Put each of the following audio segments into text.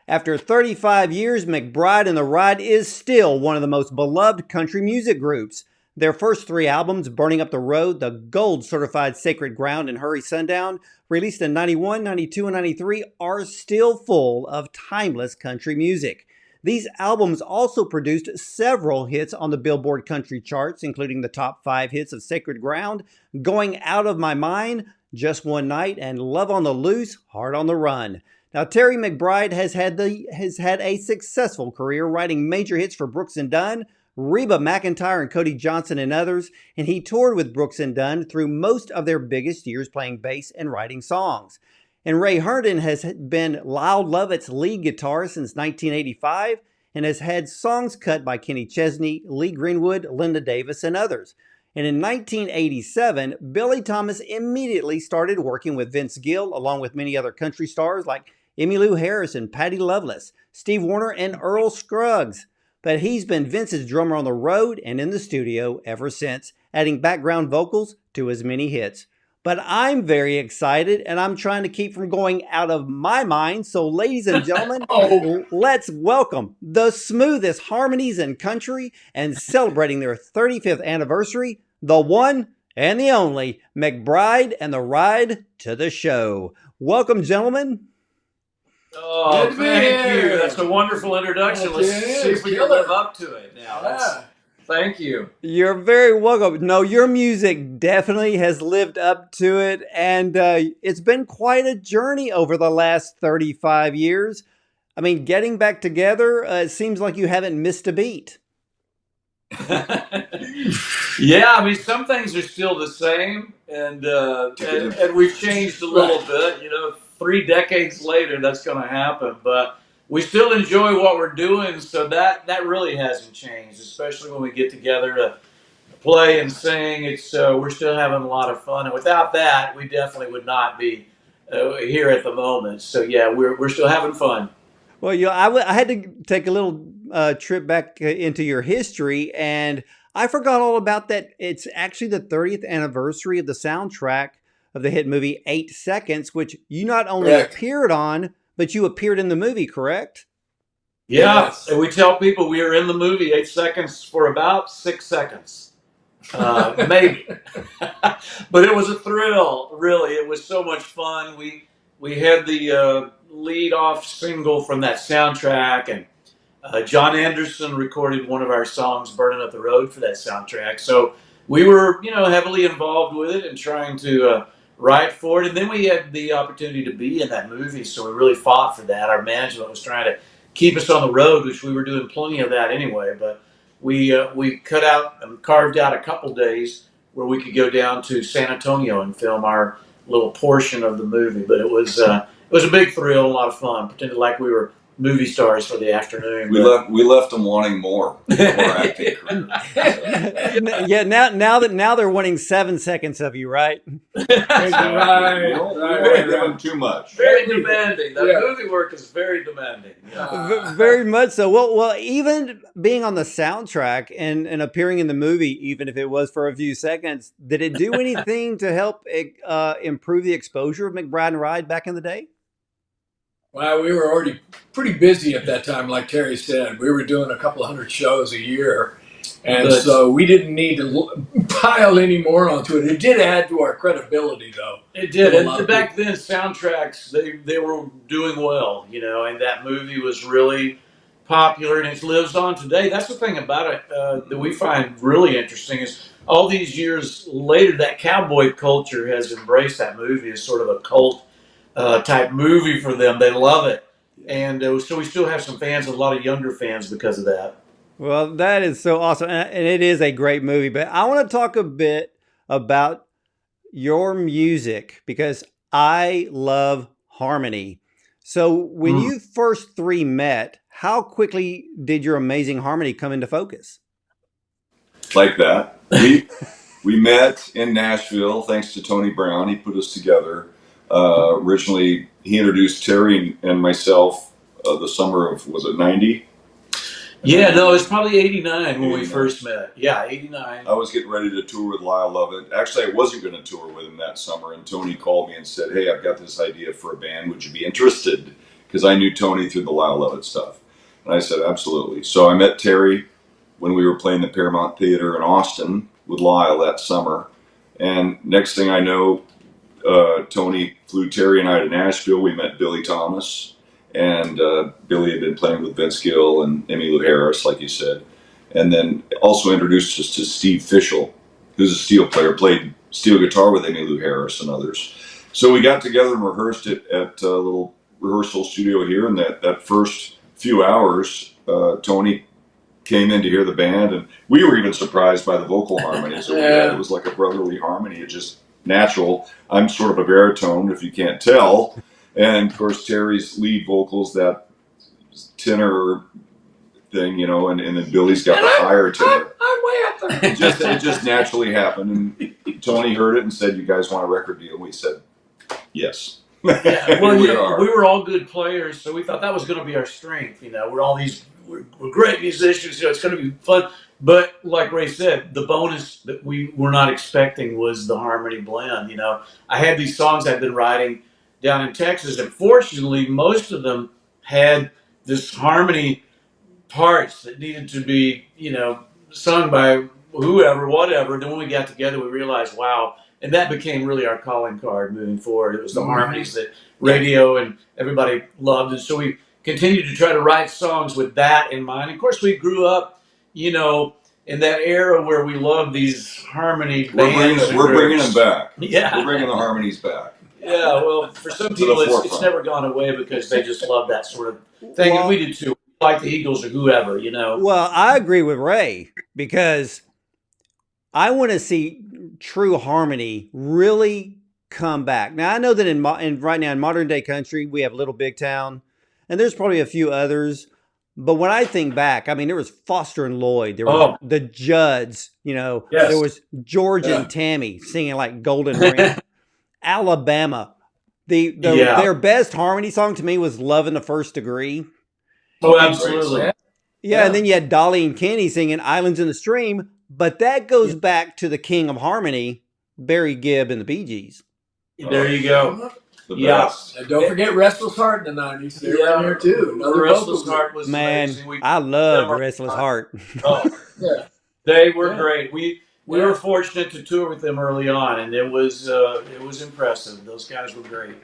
After 35 years, McBride and the Ride is still one of the most beloved country music groups. Their first three albums, Burning Up the Road, the gold certified Sacred Ground, and Hurry Sundown, released in 91, 92, and 93, are still full of timeless country music. These albums also produced several hits on the Billboard country charts, including the top 5 hits of Sacred Ground, Going Out of My Mind, Just One Night, and Love on the Loose, Heart on the Run. Now, Terry McBride has had a successful career writing major hits for Brooks Dunn, Reba McEntire, and Cody Johnson, and others, and he toured with Brooks and Dunn through most of their biggest years playing bass and writing songs. And Ray Herndon has been Lyle Lovett's lead guitarist since 1985 and has had songs cut by Kenny Chesney, Lee Greenwood, Linda Davis, and others. And in 1987, Billy Thomas immediately started working with Vince Gill, along with many other country stars like Emmylou Harris and Patty Loveless, Steve Wariner, and Earl Scruggs. But he's been Vince's drummer on the road and in the studio ever since, adding background vocals to his many hits. But I'm very excited, and I'm trying to keep from going out of my mind. So, ladies and gentlemen, let's welcome the smoothest harmonies in country and celebrating their 35th anniversary, the one and the only McBride and the Ride to the show. Welcome, gentlemen. Oh, thank you. That's a wonderful introduction. Let's see if we can live up to it now. Thank you. You're very welcome. No, your music definitely has lived up to it, and it's been quite a journey over the last 35 years. I mean, getting back together, it seems like you haven't missed a beat. Yeah, I mean, some things are still the same, and we've changed a little bit. 3 decades later, that's going to happen, but we still enjoy what we're doing, so that really hasn't changed. Especially when we get together to play and sing, we're still having a lot of fun, and without that, we definitely would not be here at the moment. So yeah, we're still having fun. Well, I had to take a little trip back into your history, and I forgot all about that. It's actually the 30th anniversary of the soundtrack of the hit movie 8 Seconds, which you not only appeared on, but you appeared in the movie, correct? Yeah, yes. And we tell people we were in the movie 8 seconds for about 6 seconds. Maybe. But it was a thrill, really. It was so much fun. We had the lead-off single from that soundtrack, and John Anderson recorded one of our songs, Burnin Up the Road, for that soundtrack. So we were, heavily involved with it and trying to write for it. And then we had the opportunity to be in that movie, so we really fought for that. Our management was trying to keep us on the road, which we were doing plenty of that anyway. But we cut out and carved out a couple days where we could go down to San Antonio and film our little portion of the movie. But it was a big thrill, a lot of fun. Pretended like we were movie stars for the afternoon. We left them wanting more acting career. Yeah, now they're wanting 7 seconds of you, right? Right. Give them too much. Very demanding. The movie work is very demanding. Yeah. Very much so. Well, even being on the soundtrack and appearing in the movie, even if it was for a few seconds, did it do anything to help improve the exposure of McBride and Ride back in the day? Well, we were already pretty busy at that time, like Terry said. We were doing a couple of hundred shows a year, and so we didn't need to pile any more onto it. It did add to our credibility, though. It did. And back then, soundtracks, they were doing well, and that movie was really popular, and it lives on today. That's the thing about it that we find really interesting is all these years later, that cowboy culture has embraced that movie as sort of a cult type movie for them. They love it. And so we still have some fans, a lot of younger fans because of that. Well, that is so awesome. And it is a great movie. But I want to talk a bit about your music because I love harmony. So when you first three met, how quickly did your amazing harmony come into focus? Like that. We met in Nashville, thanks to Tony Brown. He put us together. Originally, he introduced Terry and myself the summer of, was it 90? Yeah, no, it's probably 89 when we first met. Yeah, 89. I was getting ready to tour with Lyle Lovett. Actually, I wasn't going to tour with him that summer, and Tony called me and said, hey, I've got this idea for a band. Would you be interested? because I knew Tony through the Lyle Lovett stuff. And I said, absolutely. So I met Terry when we were playing the Paramount Theater in Austin with Lyle that summer. And next thing I know, Tony flew Terry and I to Nashville. We met Billy Thomas, and Billy had been playing with Vince Gill and Emmylou Harris, like you said. And then also introduced us to Steve Fischel, who's a steel player, played steel guitar with Emmylou Harris and others. So we got together and rehearsed it at a little rehearsal studio here. And that first few hours, Tony came in to hear the band, and we were even surprised by the vocal harmonies that we had. It was like a brotherly harmony. It just natural. I'm sort of a baritone, if you can't tell. And of course, Terry's lead vocals, that tenor thing, you know, and then Billy's got the higher tenor. I'm way up there. It just naturally happened. And Tony heard it and said, "You guys want a record deal?" And we said, "Yes." Yeah, well, we were all good players, so we thought that was going to be our strength. You know, we're great musicians. You know, it's going to be fun. But like Ray said, the bonus that we were not expecting was the harmony blend. You know, I had these songs I'd been writing down in Texas, and fortunately, most of them had this harmony parts that needed to be, you know, sung by whoever, whatever. Then when we got together, we realized, wow. And that became really our calling card moving forward. It was the harmonies that radio and everybody loved. And so we continued to try to write songs with that in mind. Of course, we grew up, you know, in that era where we loved these harmony bands. We're bringing them back. Yeah. We're bringing the harmonies back. Yeah, well, for some people, it's never gone away because they just love that sort of thing. And we did too. Like the Eagles or whoever, you know. Well, I agree with Ray because I want to see true harmony really come back. Now, I know that in right now in modern day country, we have Little Big Town, and there's probably a few others. But when I think back, I mean, there was Foster and Lloyd, there was the Judds, you know, there was George and Tammy singing like Golden Ring. Alabama, their best harmony song to me was "Love in the First Degree." Oh, absolutely. Yeah, and then you had Dolly and Kenny singing "Islands in the Stream," but that goes back to the king of harmony, Barry Gibb and the Bee Gees. There you go. Yeah, and don't forget "Restless Heart" in the '90s. They were in there too. Another "Restless Heart" was amazing. I love "Restless Heart." Yeah, they were great. We were fortunate to tour with them early on, and it was impressive. Those guys were great.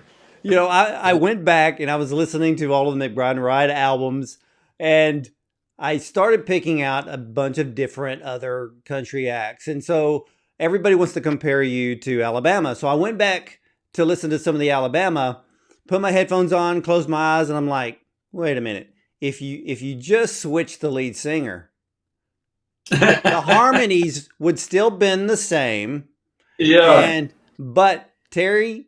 You know, I went back and I was listening to all of the McBride the Ride albums, and I started picking out a bunch of different other country acts. And so everybody wants to compare you to Alabama. So I went back to listen to some of the Alabama, put my headphones on, closed my eyes, and I'm like, wait a minute. If you just switch the lead singer, the harmonies would still been the same. Yeah. But Terry,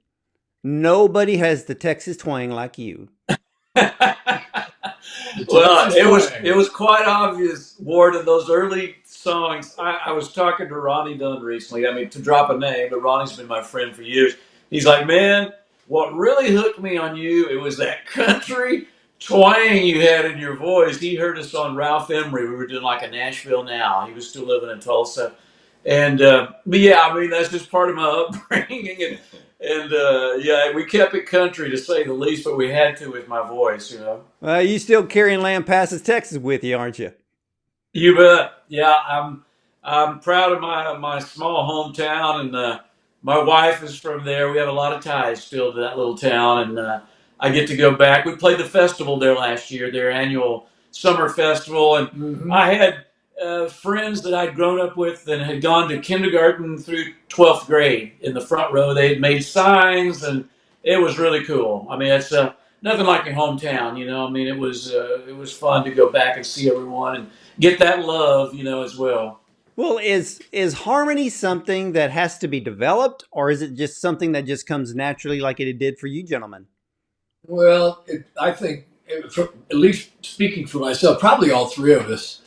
nobody has the Texas twang like you. Well, it was quite obvious, Ward, in those early songs. I was talking to Ronnie Dunn recently. I mean, to drop a name, but Ronnie's been my friend for years. He's like, man, what really hooked me on you, it was that country twang you had in your voice. He heard us on Ralph Emery. We were doing like a Nashville Now. He was still living in Tulsa. And, but yeah, I mean, that's just part of my upbringing. And yeah, we kept it country to say the least, but we had to with my voice, you know. You still carrying Lamb Passes, Texas with you, aren't you? You bet. Yeah, I'm proud of my small hometown, and my wife is from there. We have a lot of ties still to that little town, and I get to go back. We played the festival there last year, their annual summer festival, and I had friends that I'd grown up with and had gone to kindergarten through 12th grade in the front row. They had made signs, and it was really cool. I mean, it's nothing like your hometown, you know. I mean, it was fun to go back and see everyone and get that love, you know, as well. Well, is harmony something that has to be developed, or is it just something that just comes naturally like it did for you gentlemen? Well, I think, at least speaking for myself, probably all three of us,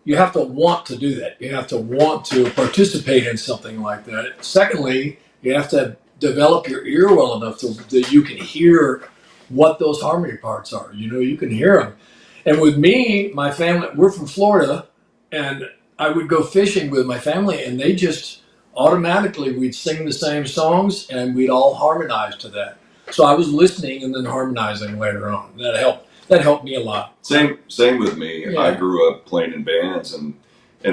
you have to want to do that. You have to want to participate in something like that. Secondly, you have to develop your ear well enough that you can hear what those harmony parts are. You know, you can hear them. And with me, my family, we're from Florida, and I would go fishing with my family, and they just automatically, we'd sing the same songs, and we'd all harmonize to that. So I was listening and then harmonizing later on. That helped me a lot. Same with me. Yeah. I grew up playing in bands, and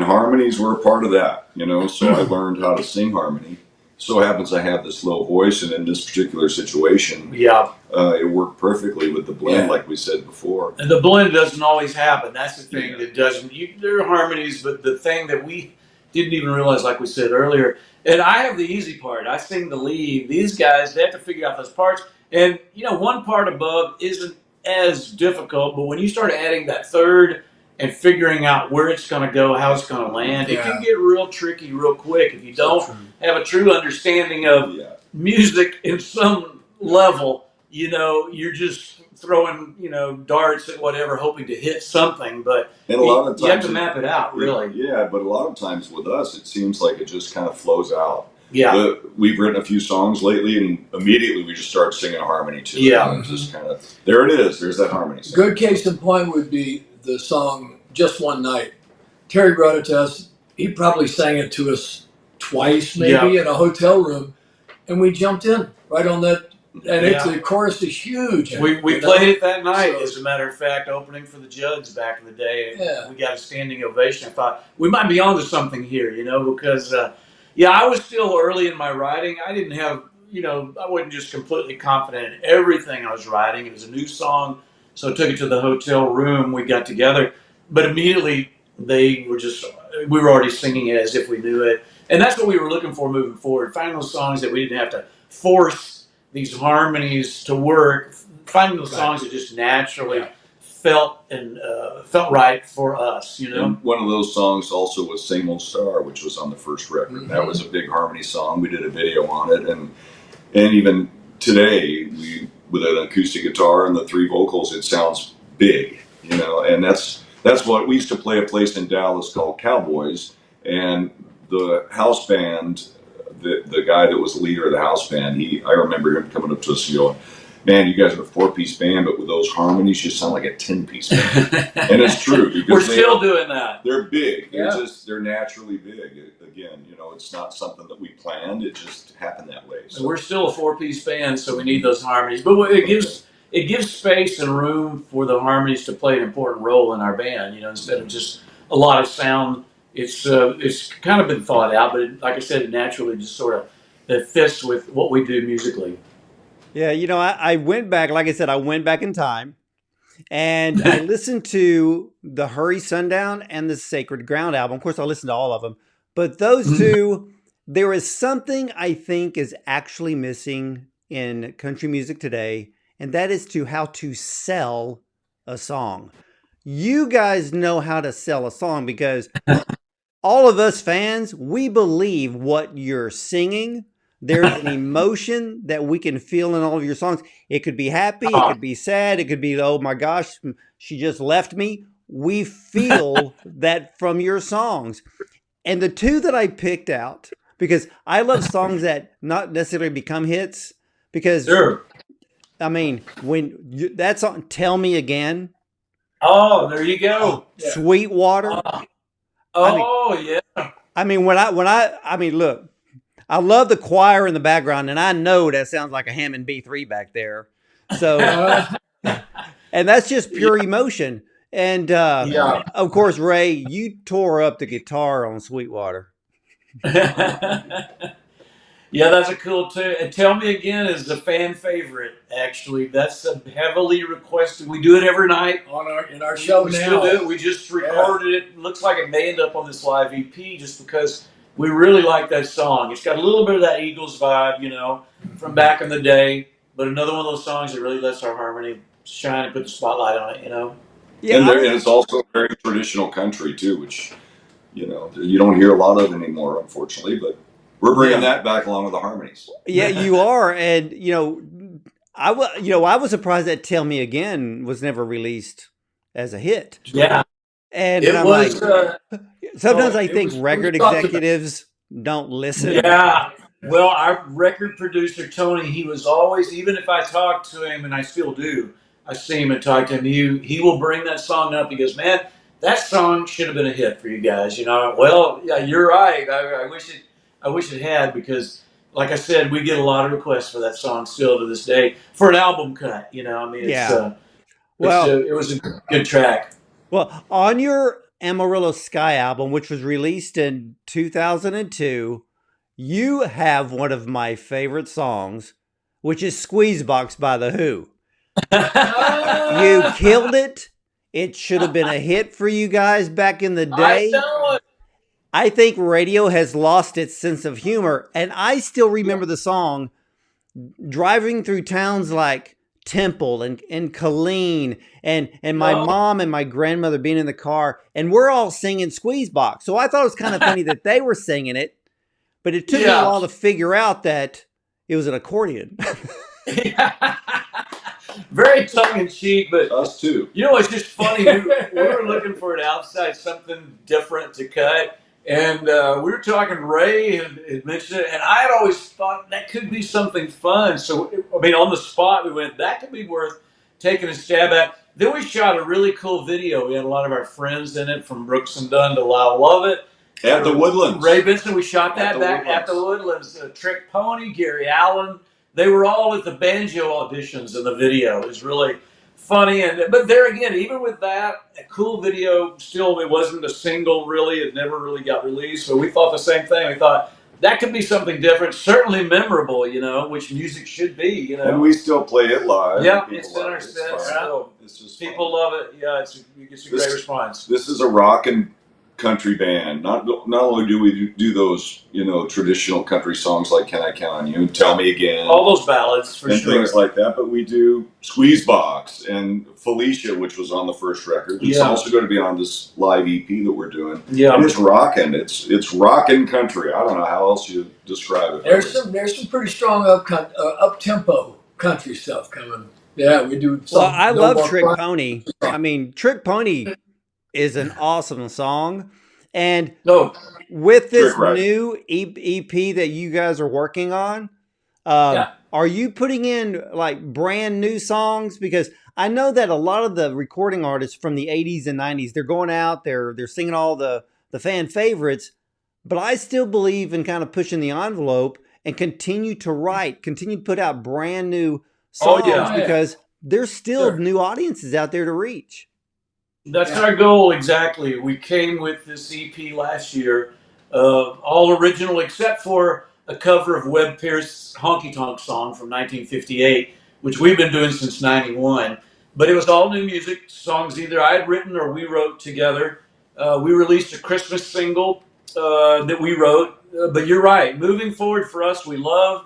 harmonies were a part of that, you know. So I learned how to sing harmony. So happens I have this low voice, and in this particular situation, it worked perfectly with the blend, like we said before. And the blend doesn't always happen. That's the thing that doesn't. There are harmonies, but the thing that we didn't even realize, like we said earlier, and I have the easy part. I sing the lead. These guys, they have to figure out those parts. And, you know, one part above isn't as difficult, but when you start adding that third and figuring out where it's going to go, how it's going to land, it can get real tricky real quick if you don't have a true understanding of music in some level. You know, you're just throwing, you know, darts at whatever, hoping to hit something, but and a lot of times you have to map it out, really. Yeah, but a lot of times with us, it seems like it just kind of flows out. Yeah. We've written a few songs lately, and immediately we just start singing a harmony to it. Yeah. Just kind of, there it is. There's that harmony. Good case in point would be the song "Just One Night." Terry wrote it to us. He probably sang it to us twice, maybe, in a hotel room, and we jumped in right on that. And the chorus is huge. We played it that night, as a matter of fact, opening for the Judds back in the day. Yeah. We got a standing ovation. I thought we might be onto something here, you know, because I was still early in my writing. I didn't have, you know, I wasn't just completely confident in everything I was writing. It was a new song, so I took it to the hotel room. We got together, but immediately we were already singing it as if we knew it. And that's what we were looking for moving forward, finding those songs that we didn't have to force these harmonies to work, finding those songs that just naturally felt right for us, you know. And one of those songs also was "Same Old Star," which was on the first record. Mm-hmm. That was a big harmony song. We did a video on it, and even today, with an acoustic guitar and the three vocals, it sounds big, you know. And that's what we used to play a place in Dallas called Cowboys, and the house band. The guy that was the leader of the house band, I remember him coming up to us and going, "Man, you guys are a 4-piece band, but with those harmonies, you sound like a 10-piece band." And it's true. Because we're still doing that. They're big. They're naturally big. Again, you know, it's not something that we planned. It just happened that way. So. We're still a 4-piece band, so we need those harmonies. But it gives space and room for the harmonies to play an important role in our band. You know, instead of just a lot of sound. It's kind of been thought out, but like I said, it naturally just sort of it fits with what we do musically. Yeah, you know, I went back, like I said, I went back in time, and I listened to the Hurry Sundown and the Sacred Ground album. Of course, I listened to all of them, but those two, there is something I think is actually missing in country music today, and that is how to sell a song. You guys know how to sell a song because all of us fans, we believe what you're singing. There's an emotion that we can feel in all of your songs. It could be happy, it could be sad, it could be, oh my gosh, she just left me. We feel that from your songs. And the two that I picked out, because I love songs that not necessarily become hits, because, I mean, that song, Tell Me Again. Oh, there you go. Sweetwater. Yeah. I mean, look, I love the choir in the background, and I know that sounds like a Hammond B3 back there. So, and that's just pure emotion. And of course, Ray, you tore up the guitar on Sweetwater. Yeah, that's a cool tune. And Tell Me Again is the fan favorite. Actually, that's a heavily requested. We do it every night in our show now. Still do it. We just recorded it. It looks like it may end up on this live EP just because we really like that song. It's got a little bit of that Eagles vibe, you know, from back in the day. But another one of those songs that really lets our harmony shine and put the spotlight on it, you know. Yeah, and it's also very traditional country too, which you know you don't hear a lot of anymore, unfortunately. But we're bringing that back along with the harmonies. Yeah, you are, and you know, I was surprised that "Tell Me Again" was never released as a hit. Yeah, and I'm like, sometimes I think record executives don't listen. Yeah, well, our record producer Tony, he was always, even if I talked to him, and I still do, I see him and talk to him. He will bring that song up. He goes, "Man, that song should have been a hit for you guys." You know, well, yeah, you're right. I wish it had, because like I said, we get a lot of requests for that song still to this day for an album cut. I mean, it was a good track. Well, on your Amarillo Sky album, which was released in 2002, you have one of my favorite songs, which is Squeezebox by The Who. You killed it. It should have been a hit for you guys back in the day. I know it. I think radio has lost its sense of humor, and I still remember the song driving through towns like Temple and Killeen and my mom and my grandmother being in the car, and we're all singing Squeezebox. So I thought it was kind of funny that they were singing it, but it took me a while to figure out that it was an accordion. Very tongue-in-cheek, but us too. It's just funny. We were looking for an outside, something different to cut, and we were talking. Ray had mentioned it, and I had always thought that could be something fun. So, I mean, on the spot, we went, that could be worth taking a stab at. Then we shot a really cool video. We had a lot of our friends in it, from Brooks Dunn to Lyle Lovett. At the Woodlands. Ray Benson, we shot that back at the Woodlands. Trick Pony, Gary Allen. They were all at the banjo auditions in the video. It was really funny. But there again, even with that, a cool video, still it wasn't a single really. It never really got released. So we thought the same thing. We thought that could be something different, certainly memorable, which music should be, And we still play it live. Yeah, it's in our sets. People love it. Yeah, it's a great response. This is a rock and country band. Not only do we do those, traditional country songs like "Can I Count on You" and "Tell Me Again," all those ballads and things like that, but we do Squeezebox and Felicia, which was on the first record. It's also going to be on this live EP that we're doing. Yeah, and it's rocking. It's rockin' country. I don't know how else you describe it. There's some pretty strong up tempo country stuff coming. Yeah, we do. Well, I love Trick Pony. I mean, Trick Pony is an awesome song. And with this new EP that you guys are working on, are you putting in like brand new songs? Because I know that a lot of the recording artists from the 80s and 90s, they're going out, they're singing all the fan favorites, but I still believe in kind of pushing the envelope and continue to put out brand new songs because there's still new audiences out there to reach. That's our goal, exactly. We came with this EP last year, all original except for a cover of Webb Pierce's Honky Tonk song from 1958, which we've been doing since '91. But it was all new music, songs either I had written or we wrote together. We released a Christmas single that we wrote. But you're right, moving forward for us, we love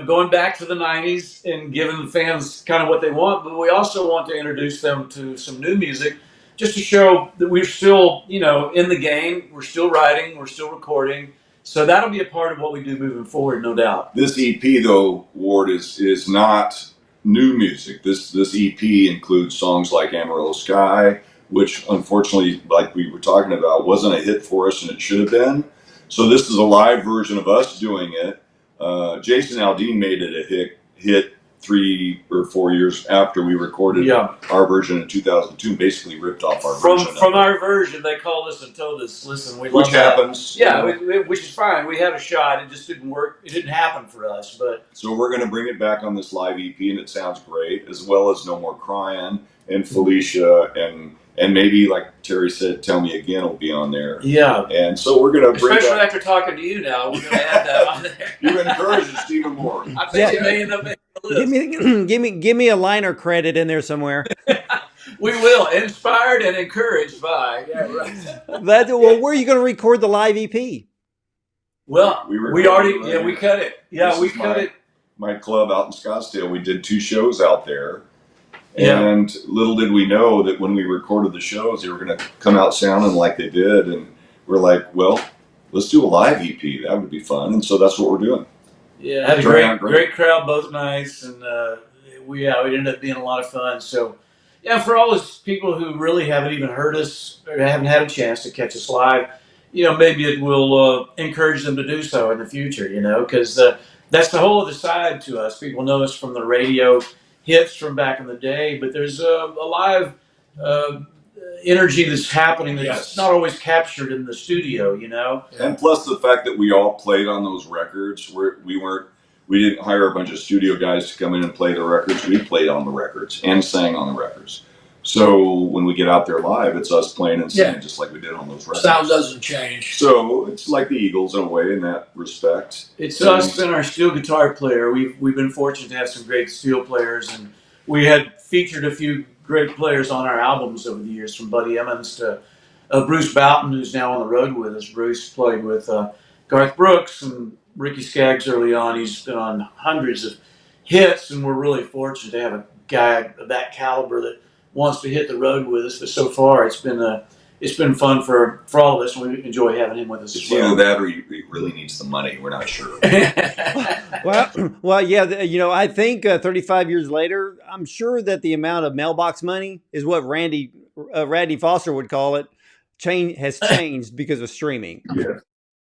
going back to the 90s and giving the fans kind of what they want, but we also want to introduce them to some new music, just to show that we're still, in the game. We're still writing. We're still recording. So that'll be a part of what we do moving forward, no doubt. This EP, though, Ward, is not new music. This EP includes songs like Amarillo Sky, which unfortunately, like we were talking about, wasn't a hit for us and it should have been. So this is a live version of us doing it. Jason Aldean made it a hit 3 or 4 years after we recorded our version in 2002, basically ripped off our version. From our version, they called us and told us, listen, we love which happens. Yeah, which is fine. We had a shot. It just didn't work. It didn't happen for us. But so we're going to bring it back on this live EP, and it sounds great, as well as No More Crying and Felicia, and maybe, like Terry said, Tell Me Again will be on there. Yeah. And so we're going to bring especially after talking to you now, we're going to add that on there. You've encouraged us even more. I think it may end up making the list. Give me a liner credit in there somewhere. We will. Inspired and encouraged by. Yeah, right. Well, where are you going to record the live EP? Well, we already, we cut it. Yeah, we cut it. My club out in Scottsdale, we did 2 shows out there. And little did we know that when we recorded the shows, they were going to come out sounding like they did. And we're like, well, let's do a live EP. That would be fun. And so that's what we're doing. Yeah, had a great crowd both nights. And we ended up being a lot of fun. So, for all those people who really haven't even heard us or haven't had a chance to catch us live, maybe it will encourage them to do so in the future, because that's the whole other side to us. People know us from the radio hits from back in the day, but there's a live energy that's happening that's Yes. not always captured in the studio, you know? And plus the fact that we all played on those records, we didn't hire a bunch of studio guys to come in and play the records. We played on the records and sang on the records. So when we get out there live, it's us playing and singing just like we did on those records. Sound doesn't change. So it's like the Eagles in a way in that respect. It's us and our steel guitar player. We've been fortunate to have some great steel players, and we had featured a few great players on our albums over the years, from Buddy Emmons to Bruce Boughton, who's now on the road with us. Bruce played with Garth Brooks and Ricky Skaggs early on. He's been on hundreds of hits, and we're really fortunate to have a guy of that caliber that wants to hit the road with us. But so far, it's been fun for all of us, and we enjoy having him with us It's as well. either that or he really needs the money. We're not sure. Well, yeah. I think 35 years later, I'm sure that the amount of mailbox money is what Randy Foster would call it. Has changed because of streaming. Yeah.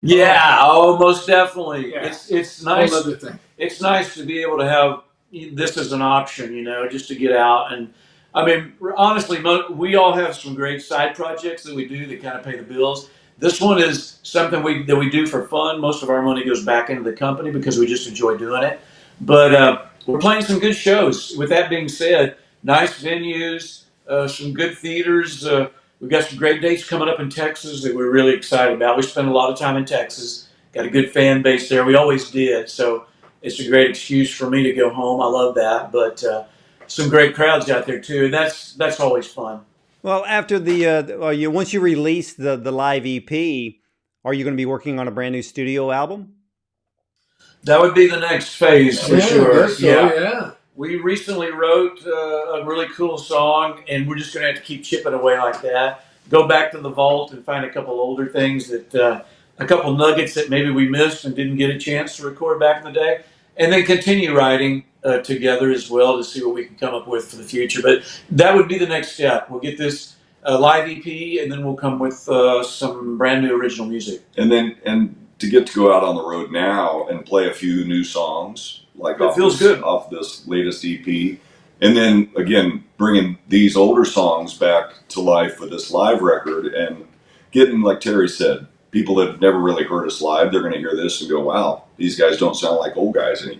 Yeah, most definitely. Yeah. It's nice. Whole other thing. It's nice to be able to have this as an option, just to get out. And I mean, honestly, we all have some great side projects that we do that kind of pay the bills. This one is something that we do for fun. Most of our money goes back into the company because we just enjoy doing it. But we're playing some good shows. With that being said, nice venues, some good theaters. We've got some great dates coming up in Texas that we're really excited about. We spend a lot of time in Texas. Got a good fan base there. We always did. So it's a great excuse for me to go home. I love that. But some great crowds out there too. That's always fun. Well, after once you release the live EP, are you going to be working on a brand new studio album? That would be the next phase for sure. I guess so, yeah. We recently wrote a really cool song, and we're just going to have to keep chipping away like that. Go back to the vault and find a couple older things a couple nuggets that maybe we missed and didn't get a chance to record back in the day, and then continue writing together as well to see what we can come up with for the future. But that would be the next step. We'll get this live EP, and then we'll come with some brand new original music. And to get to go out on the road now and play a few new songs, like off this latest EP, and then again bringing these older songs back to life with this live record, and getting, like Terry said, people that have never really heard us live, they're going to hear this and go, "Wow, these guys don't sound like old guys." And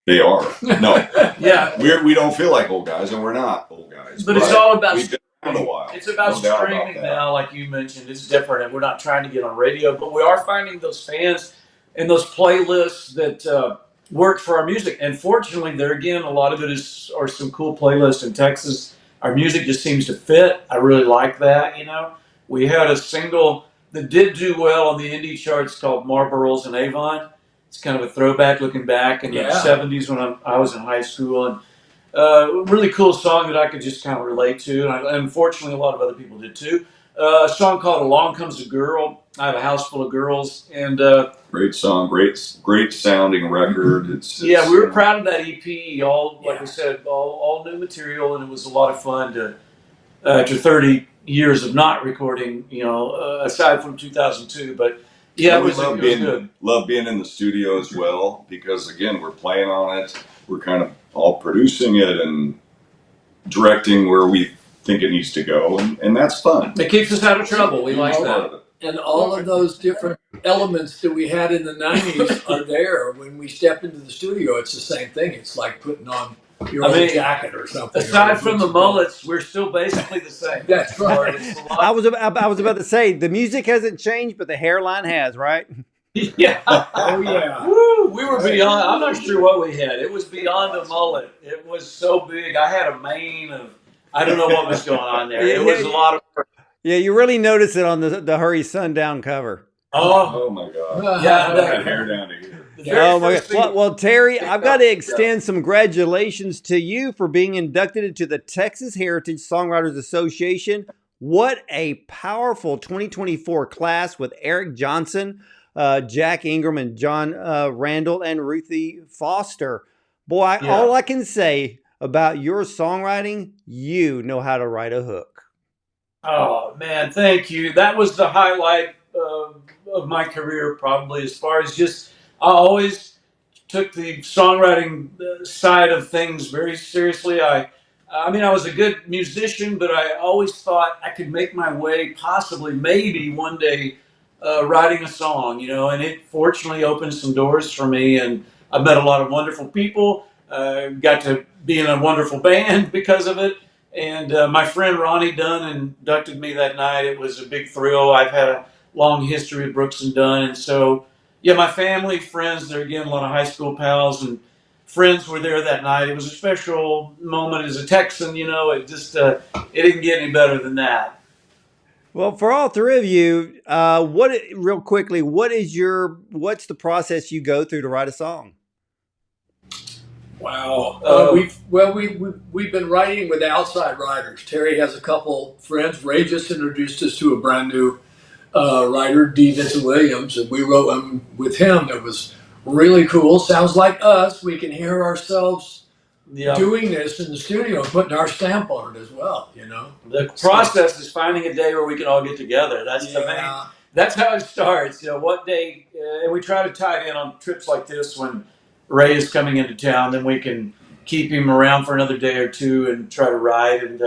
they are. No, Yeah, we don't feel like old guys, and we're not old guys. but it's all about. We've been around a while. It's about No doubt about streaming that. now, like you mentioned. It's different, and we're not trying to get on radio, but we are finding those fans and those playlists that work for our music. And fortunately, there again, a lot of it are some cool playlists in Texas. Our music just seems to fit. I really like that. We had a single that did do well on the indie charts called Marlboros and Avon. It's kind of a throwback, looking back in the 70s when I was in high school, and a really cool song that I could just kind of relate to, and unfortunately a lot of other people did too. A song called "Along Comes a Girl." I have a house full of girls, and Great song, great sounding record. we were proud of that EP. Like we said, all new material, and it was a lot of fun to after 30 years of not recording. Aside from 2002, but yeah, it was good. Love being in the studio as well, because again, we're playing on it. We're kind of all producing it and directing where we think it needs to go, and that's fun. It keeps us out of trouble. We like that. And all of those different elements that we had in the 90s are there. When we step into the studio, it's the same thing. It's like putting on your own jacket or something. Aside from the mullets, we're still basically the same. That's right. I was about to say the music hasn't changed, but the hairline has, right? Yeah. Oh yeah. Woo, we were beyond. I'm not sure what we had. It was beyond a mullet. It was so big. I had a mane of. I don't know what was going on there. It was a lot of. Yeah, you really notice it on the Hurry Sundown cover. Oh my God! Yeah, I had hair down to here. Oh my God! Well, Terry, I've got to extend some congratulations to you for being inducted into the Texas Heritage Songwriters Association. What a powerful 2024 class with Eric Johnson, Jack Ingram, and John Randall, and Ruthie Foster. Boy, all I can say about your songwriting, you know how to write a hook. Oh man, thank you. That was the highlight of my career, probably. As far as I always took the songwriting side of things very seriously. I I mean, I was a good musician, but I always thought I could make my way, possibly, maybe one day, writing a song, and it fortunately opened some doors for me. And I met a lot of wonderful people, got to be in a wonderful band because of it. And my friend Ronnie Dunn inducted me that night. It was a big thrill. I've had a long history with Brooks and Dunn. And so, yeah, my family, friends, there again, a lot of high school pals and friends were there that night. It was a special moment as a Texan, it just, it didn't get any better than that. Well, for all three of you, real quickly, what's the process you go through to write a song? Wow. We've been writing with outside writers. Terry has a couple friends. Ray just introduced us to a brand new writer, D. Vincent Williams, and we wrote with him. It was really cool. Sounds like us. We can hear ourselves doing this in the studio and putting our stamp on it as well, The process is finding a day where we can all get together. That's the main. That's how it starts. What day, and we try to tie it in on trips like this when Ray is coming into town, then we can keep him around for another day or two and try to ride. And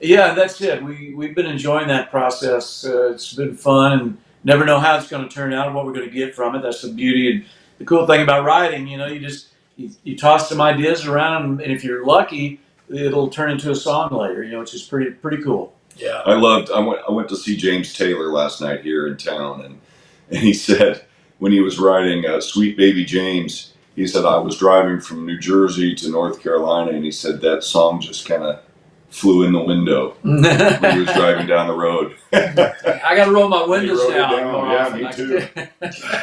that's it. We've been enjoying that process. It's been fun, and never know how it's going to turn out and what we're going to get from it. That's the beauty and the cool thing about writing. You toss some ideas around, and if you're lucky, it'll turn into a song later. Which is pretty cool. Yeah, I went to see James Taylor last night here in town, and he said when he was writing "Sweet Baby James," he said, I was driving from New Jersey to North Carolina, and he said that song just kind of flew in the window when he was driving down the road. I got to roll my windows down. Yeah, me too.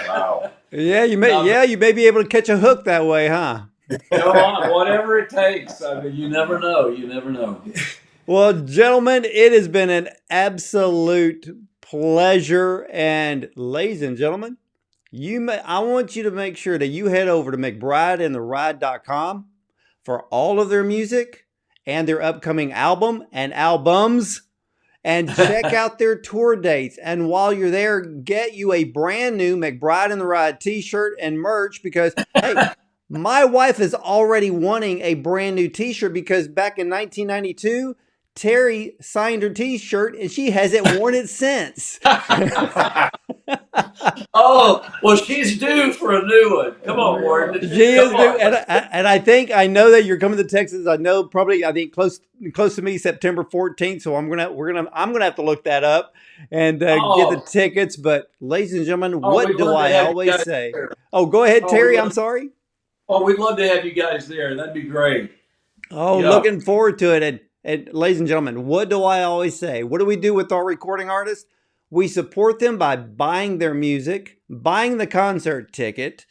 Wow. Yeah, you may be able to catch a hook that way, huh? Come on, whatever it takes. I mean, you never know. You never know. Well, gentlemen, it has been an absolute pleasure. And ladies and gentlemen, I want you to make sure that you head over to McBrideandtheride.com for all of their music and their upcoming album and albums, and check out their tour dates. And while you're there, get you a brand new McBride and the Ride t-shirt and merch, because, hey, my wife is already wanting a brand new t-shirt because back in 1992, Terry signed her t-shirt and she hasn't worn it since. Oh, well, she's due for a new one. Come on, Warren. She is due. And I know that you're coming to Texas. I think close to me, September 14th. So I'm gonna have to look that up and get the tickets. But ladies and gentlemen, what do I always say? Oh, go ahead, Terry. I'm sorry. Oh, we'd love to have you guys there. That'd be great. Oh, looking forward to it. And ladies and gentlemen, what do I always say? What do we do with our recording artists? We support them by buying their music, buying the concert ticket,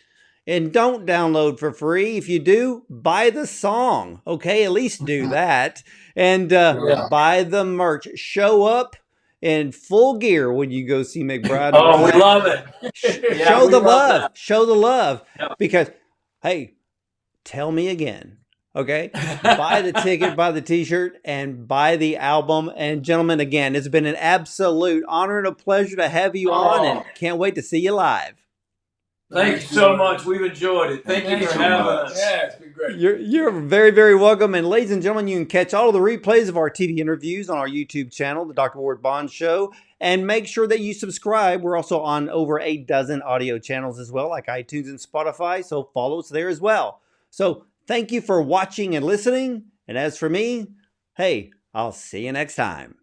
and don't download for free. If you do, buy the song. Okay, at least do that. And buy the merch. Show up in full gear when you go see McBride. Oh, we love it. Show the love. Show the love. Because, hey, tell me again. Okay, buy the ticket, buy the t-shirt, and buy the album. And gentlemen, again, it's been an absolute honor and a pleasure to have you on, and can't wait to see you live. Thank you so much. We've enjoyed it. Thank you for having us. Yeah, it's been great. You're very, very welcome. And ladies and gentlemen, you can catch all of the replays of our TV interviews on our YouTube channel, The Dr. Ward Bond Show. And make sure that you subscribe. We're also on over 8 audio channels as well, like iTunes and Spotify. So follow us there as well. So thank you for watching and listening. And as for me, hey, I'll see you next time.